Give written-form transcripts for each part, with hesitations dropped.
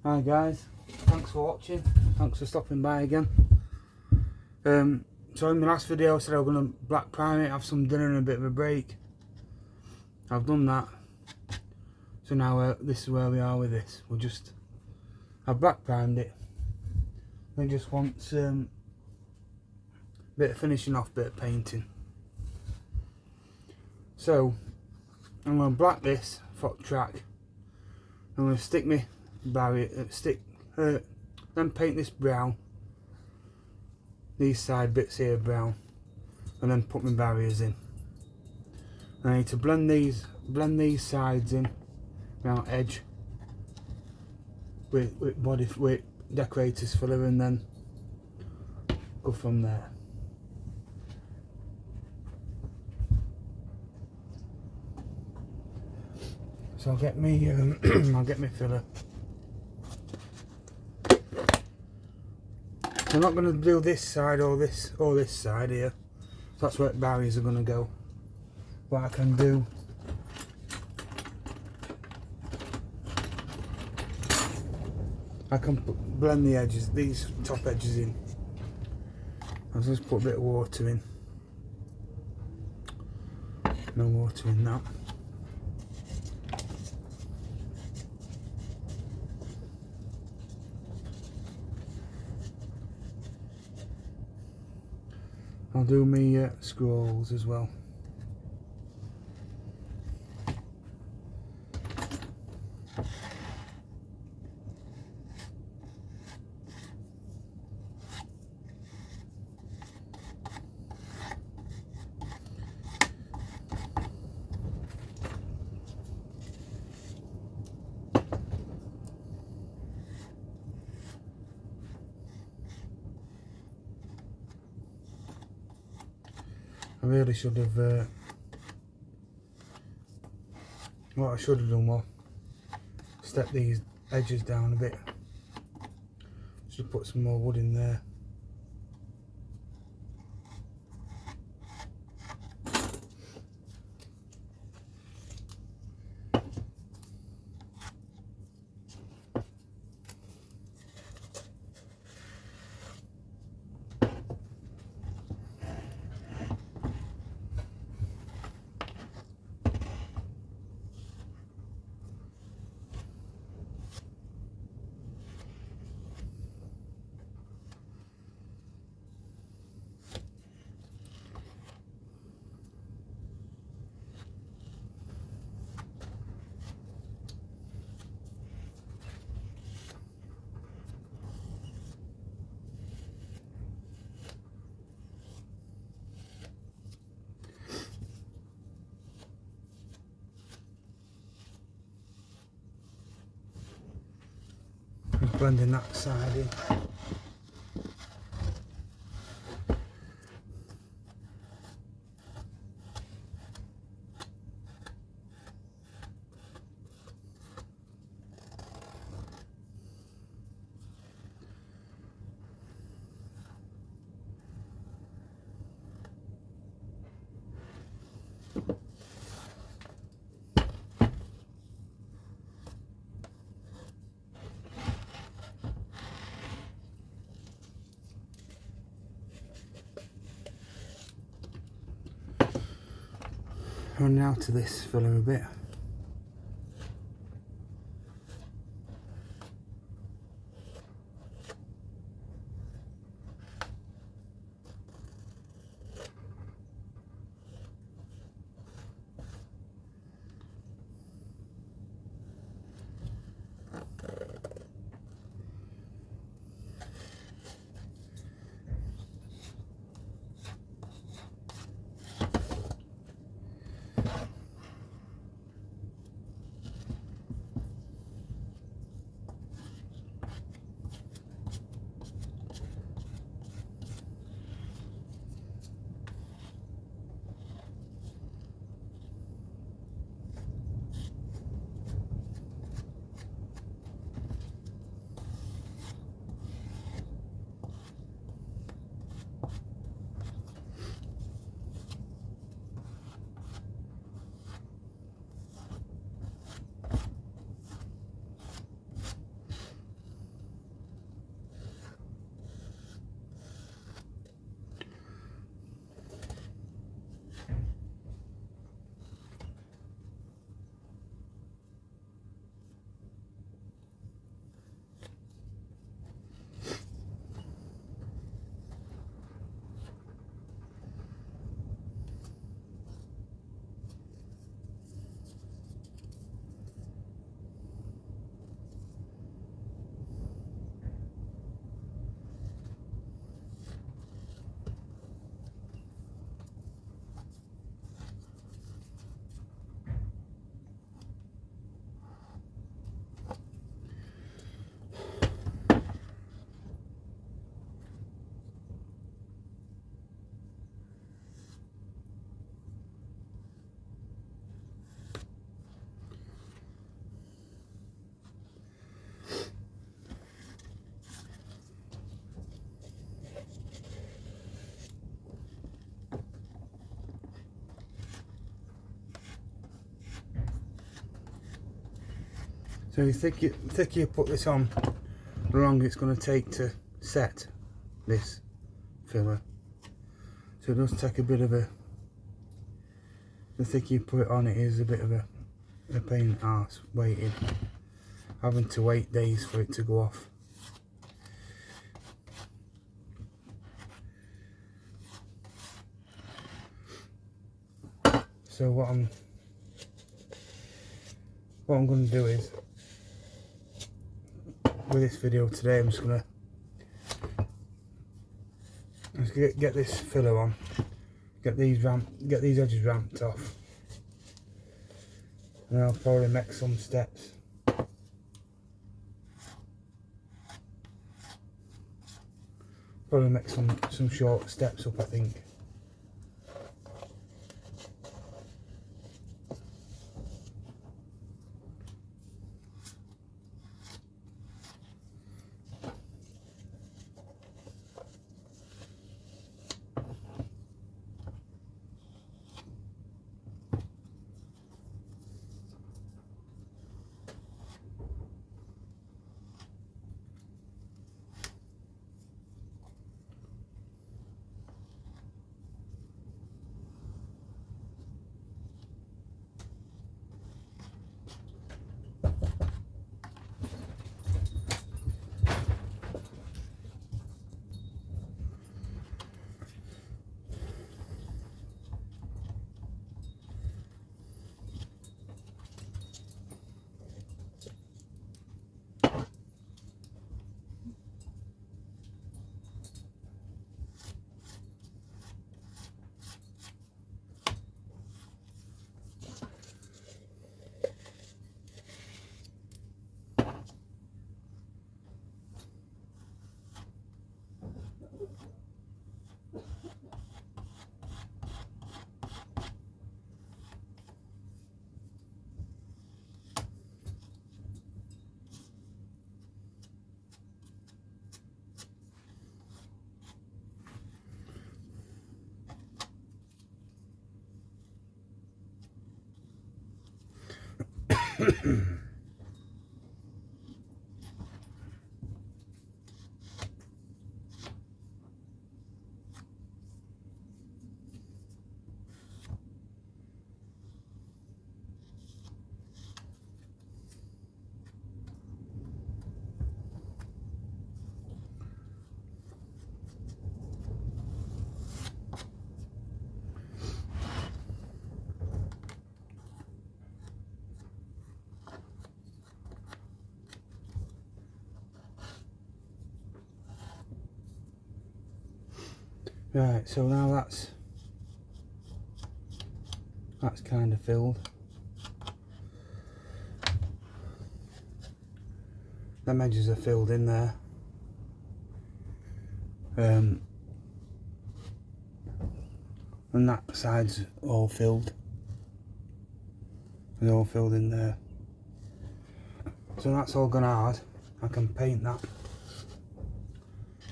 Hi guys, thanks for watching, thanks for stopping by again. So in my last video I said I was going to black prime it, have some dinner and a bit of a break. I've done that, so now this is where we are with this. I've black primed it, I just want a bit of finishing off, bit of painting. So I'm going to black this foot track, I'm going to stick my barrier, then paint this brown, these side bits here brown, and then put my barriers in. And I need to blend these sides in around edge with decorators filler, and then go from there. So I'll get me I'll get my filler. I'm not going to do this side or this side here. That's where barriers are going to go. What I can do, I can blend the edges, these top edges in. I'll just put a bit of water in. No water in that. I'll do me scrolls as well. I really should have, what I should have done was step these edges down a bit. Should put some more wood in there. Blending that side in. And now to this filler a bit. So the thicker you put this on, the longer it's going to take to set this filler. So it does take a bit of a, the thicker you put it on, it is a bit of a pain in the arse waiting, having to wait days for it to go off. So what I'm going to do is, with this video today, I'm just going to get this filler on, get these edges ramped off, and I'll probably make some steps. Probably make some short steps up, I think. Right, so now that's kind of filled. Them edges are filled in there. And that side's all filled. It's all filled in there. So that's all gone hard. I can paint that.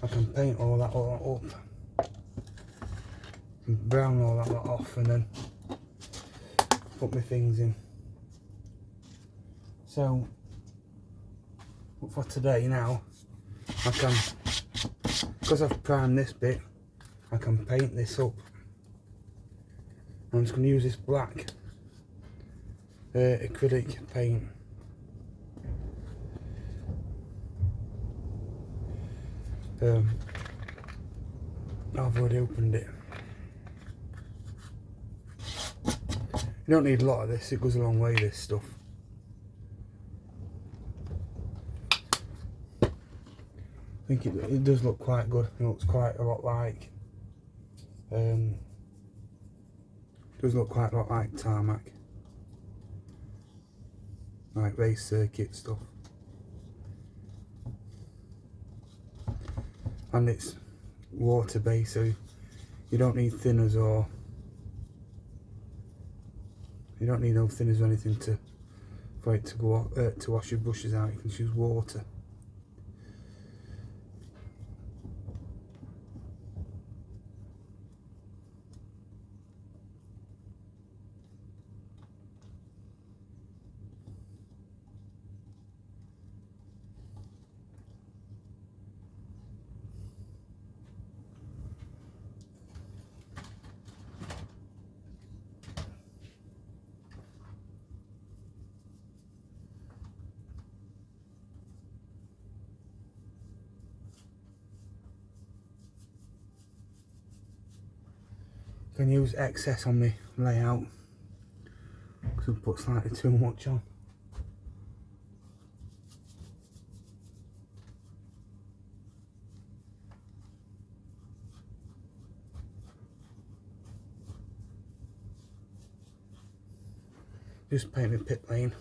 I can paint all that up. Brown all that lot off and then put my things in. So for today now, I can, because I've primed this bit, I can paint this up. I'm just going to use this black acrylic paint. I've already opened it. You don't need a lot of this, it goes a long way, this stuff. I think it does look quite good. It looks quite a lot like does look quite a lot like tarmac, like race circuit stuff. And it's water based, so you don't need thinners or you don't need no thinners or anything for it to go off, to wash your brushes out. You can just use water. Can use excess on my layout because I've put slightly too much on. Just paint my pit lane.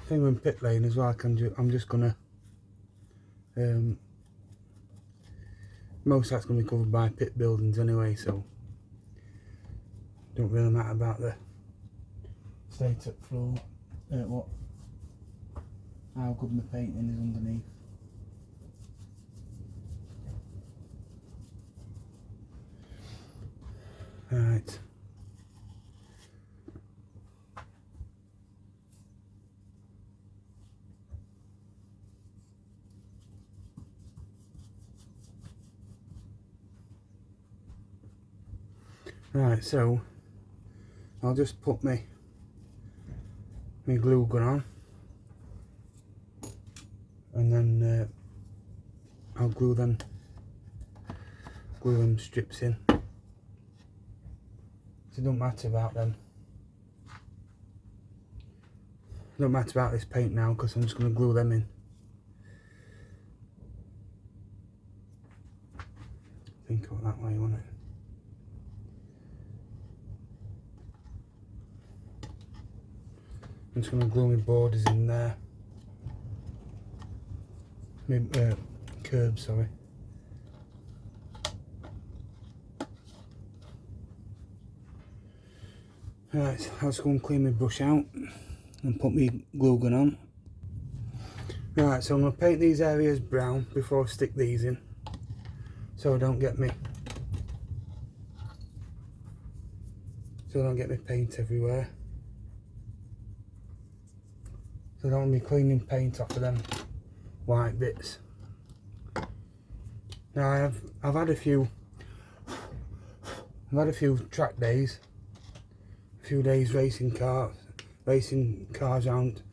Thing with pit lane as well, I'm just gonna most of that's gonna be covered by pit buildings anyway, so don't really matter about the state up floor. How good my painting is underneath. Right. Right, so I'll just put my glue gun on, and then I'll glue them strips in. So it don't matter about them. It don't matter about this paint now because I'm just going to glue them in. Think of it that way, won't it? I'm just going to glue my borders in there. My curb, sorry. Right, I'll just go and clean my brush out and put my glue gun on. Right, so I'm going to paint these areas brown before I stick these in, so I don't get me paint everywhere. So I don't want to be cleaning paint off of them white bits. Now I've had a few track days, a few days racing cars around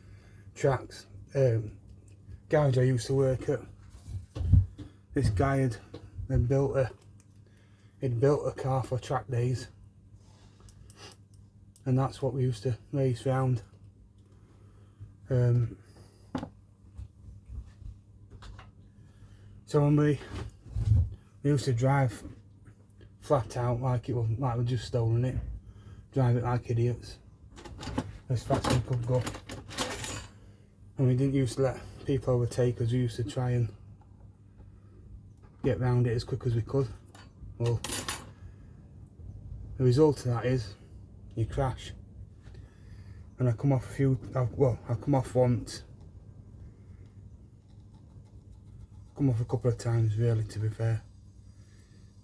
tracks. Garage I used to work at, this guy had built a car for track days, and that's what we used to race round. So when we used to drive flat out like we'd just stolen it, drive it like idiots, as fast as we could go, and we didn't used to let people overtake us. We used to try and get round it as quick as we could. Well, the result of that is you crash. And I come off I come off once. Come off a couple of times really, to be fair.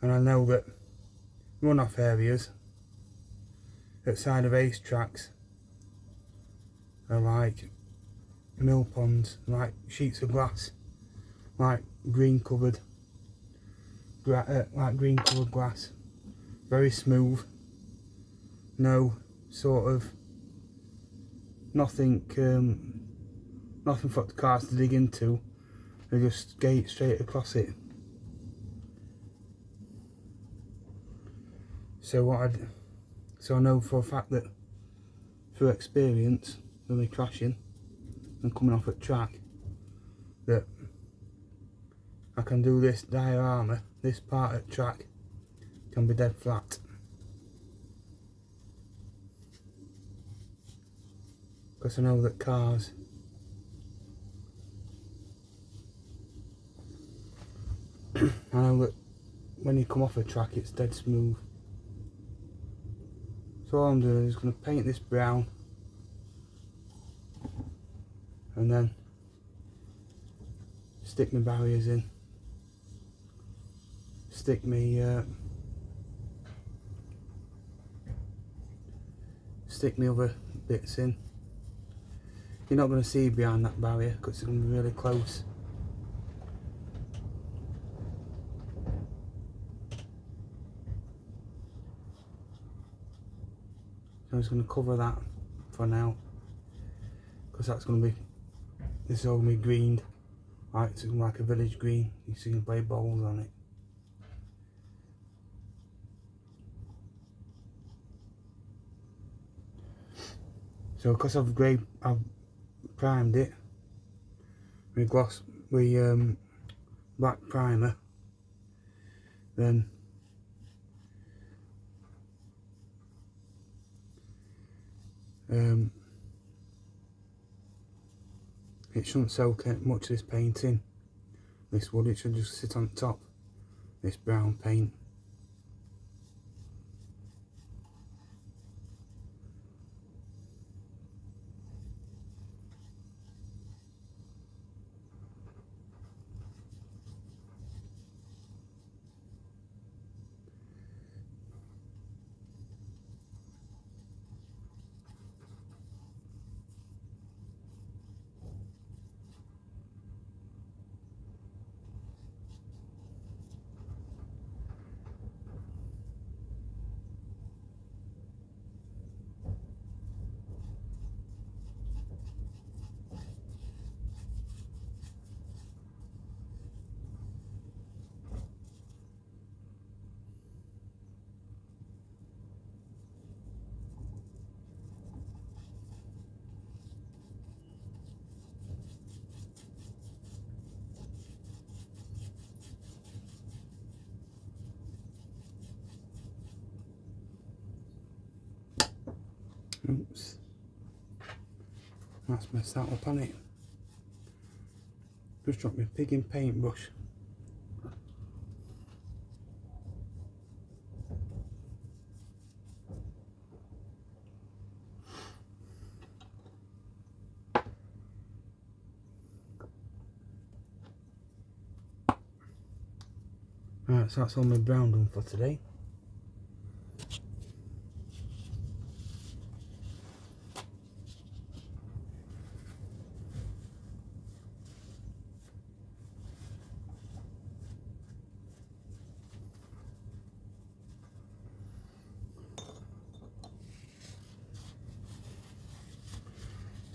And I know that run-off areas outside of race tracks are like mill ponds, like sheets of glass, like green covered glass, very smooth, no sort of nothing for the cars to dig into. They just skate straight across it. So what So I know for a fact that through experience, with me crashing and coming off at track, that I can do this diorama, this part at track can be dead flat. Because I know that cars I know that when you come off a track it's dead smooth. So all I'm doing is going to paint this brown and then stick my barriers in, stick me other bits in. You're not going to see behind that barrier because it's going to be really close. So I'm just going to cover that for now because that's going to be, this is all going to be greened, right, it's like a village green. You can play bowls on it. So because I've primed it with black primer, then it shouldn't soak much of this paint in, this wood. It should just sit on top, this brown paint. Oops, that's messed that up on it. Just dropped my pig in paintbrush. Right, so that's all my brown done for today.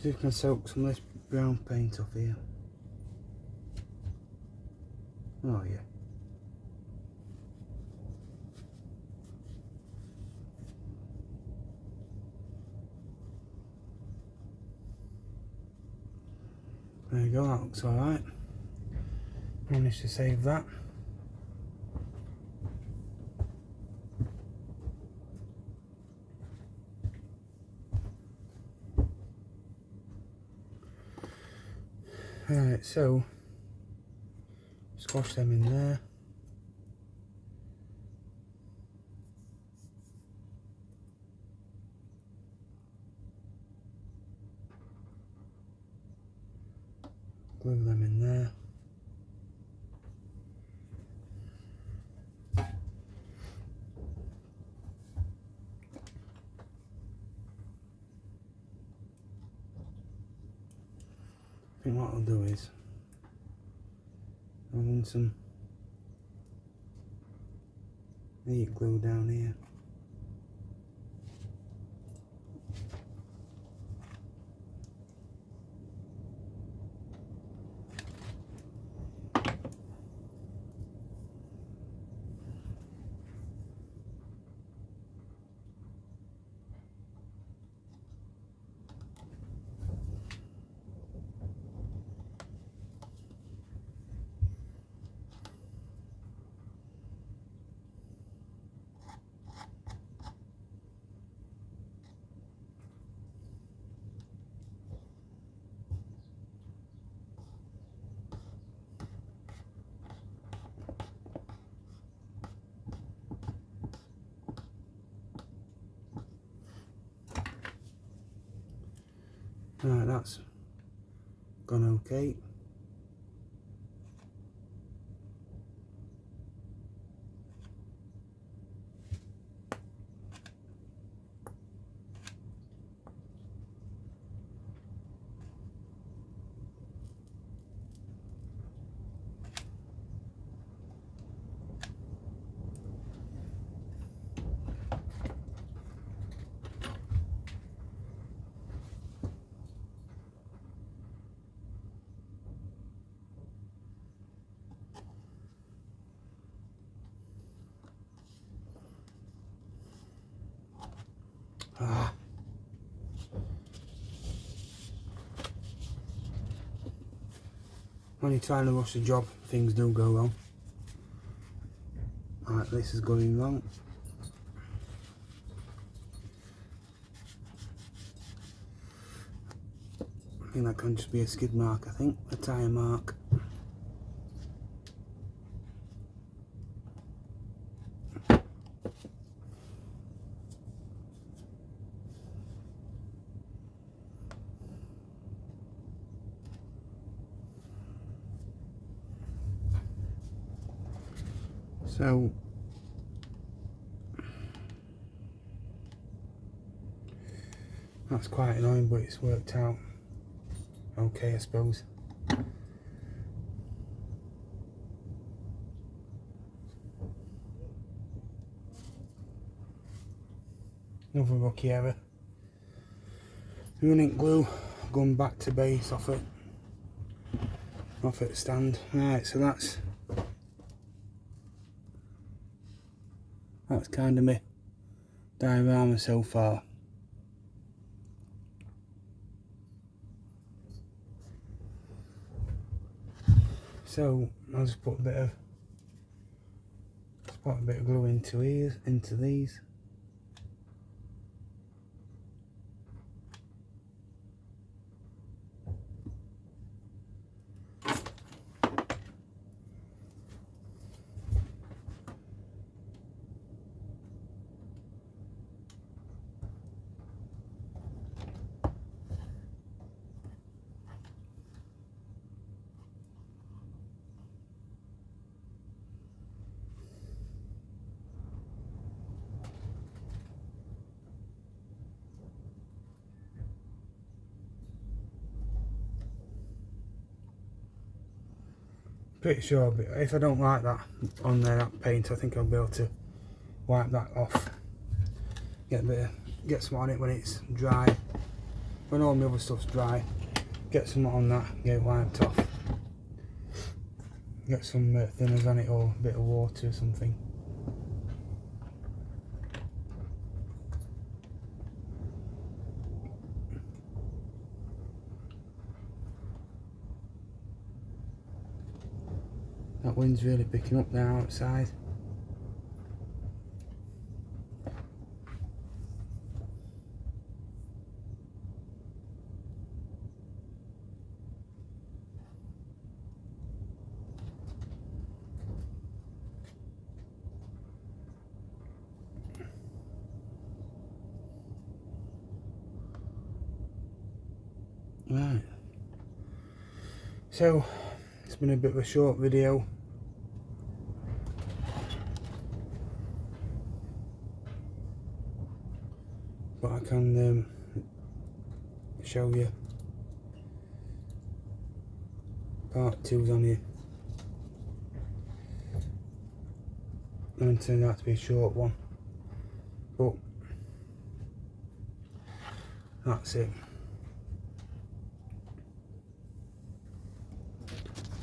See if I can soak some of this brown paint off here. Oh yeah. There you go, that looks alright. Managed to save that. Right, so squash them in there. Glue them in there. I think what I'll do is I'll run some heat glue down here. Right, that's gone okay. When you're trying to rush a job, things do go wrong. Right, this is going wrong. I think that can just be a skid mark, I think, a tyre mark. So that's quite annoying, but it's worked out okay, I suppose. Another rookie error. Running glue, going back to base off it stand. Right, so that's kind of me diorama so far. So I'll just put a bit of glue into these. Pretty sure, but if I don't like that on there, that paint, I think I'll be able to wipe that off. Get some on it when it's dry. When all my other stuff's dry, get some on that, get it wiped off. Get some thinners on it or a bit of water or something. That wind's really picking up now outside. Right. So, it's been a bit of a short video. But I can show you part 2's on here. And it turned out to be a short one. But that's it.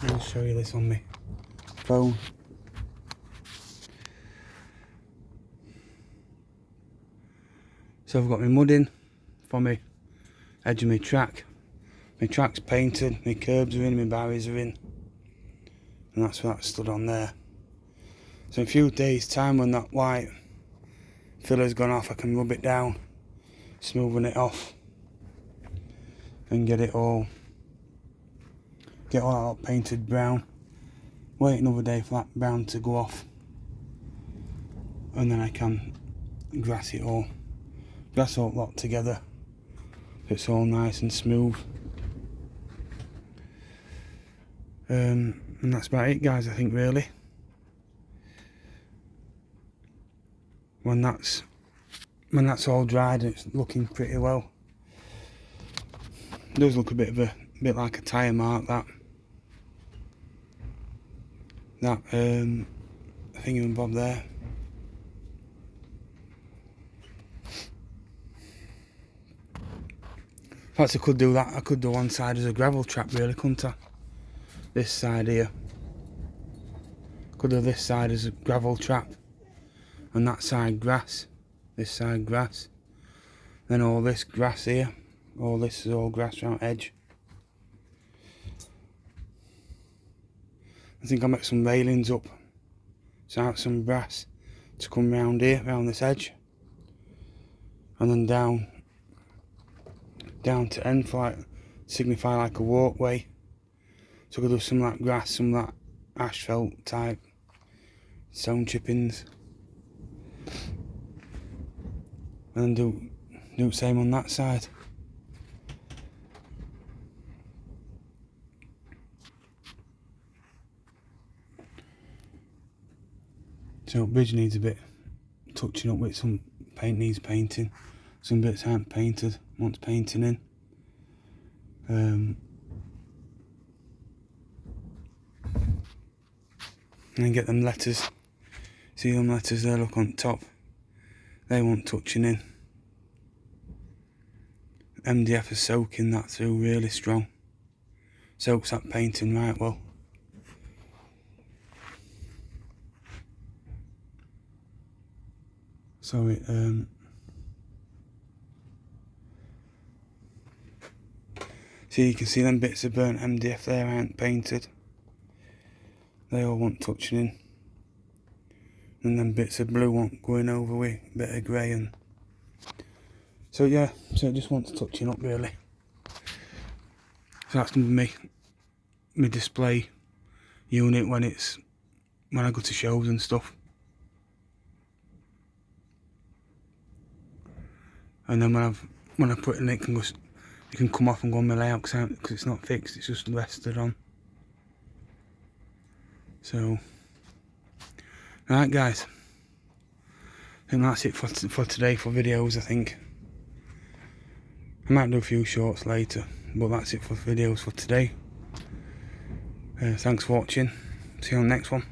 I'll show you this on my phone. So I've got my mudding for my edge of my track. My track's painted, my curbs are in, my barriers are in. And that's what stood on there. So in a few days time when that white filler's gone off, I can rub it down, smoothing it off. And get all that painted brown. Wait another day for that brown to go off. And then I can grass all lot together It's all nice and smooth. And that's about it, guys, I think, really. When that's all dried and it's looking pretty well. It does look a bit like a tyre mark, that thingamabob there. Perhaps I could do that. I could do one side as a gravel trap, really, couldn't I? This side here. Could do this side as a gravel trap, and that side grass. This side grass. Then all this grass here. All this is all grass around edge. I think I'll make some railings up, so out some brass to come round here, round this edge, and then down to end for like, signify like a walkway. So I could do some like grass, some like asphalt type stone chippings, and then do the same on that side. So bridge needs a bit touching up with, some paint needs painting, some bits aren't painted, wants painting in. And then get them letters, see them letters there, look on top, they want touching in. MDF is soaking that through really strong, soaks that painting right well. So it see, you can see them bits of burnt MDF there aren't painted. They all want touching in. And then bits of blue want going over with a bit of grey, and so yeah, so it just wants touching up really. So that's gonna be my display unit when I go to shows and stuff. And then when I put it in, it can come off and go on my layout because it's not fixed, it's just rested on. So, alright guys, I think that's it for today for videos. I think I might do a few shorts later, but that's it for videos for today. Thanks for watching, see you on the next one.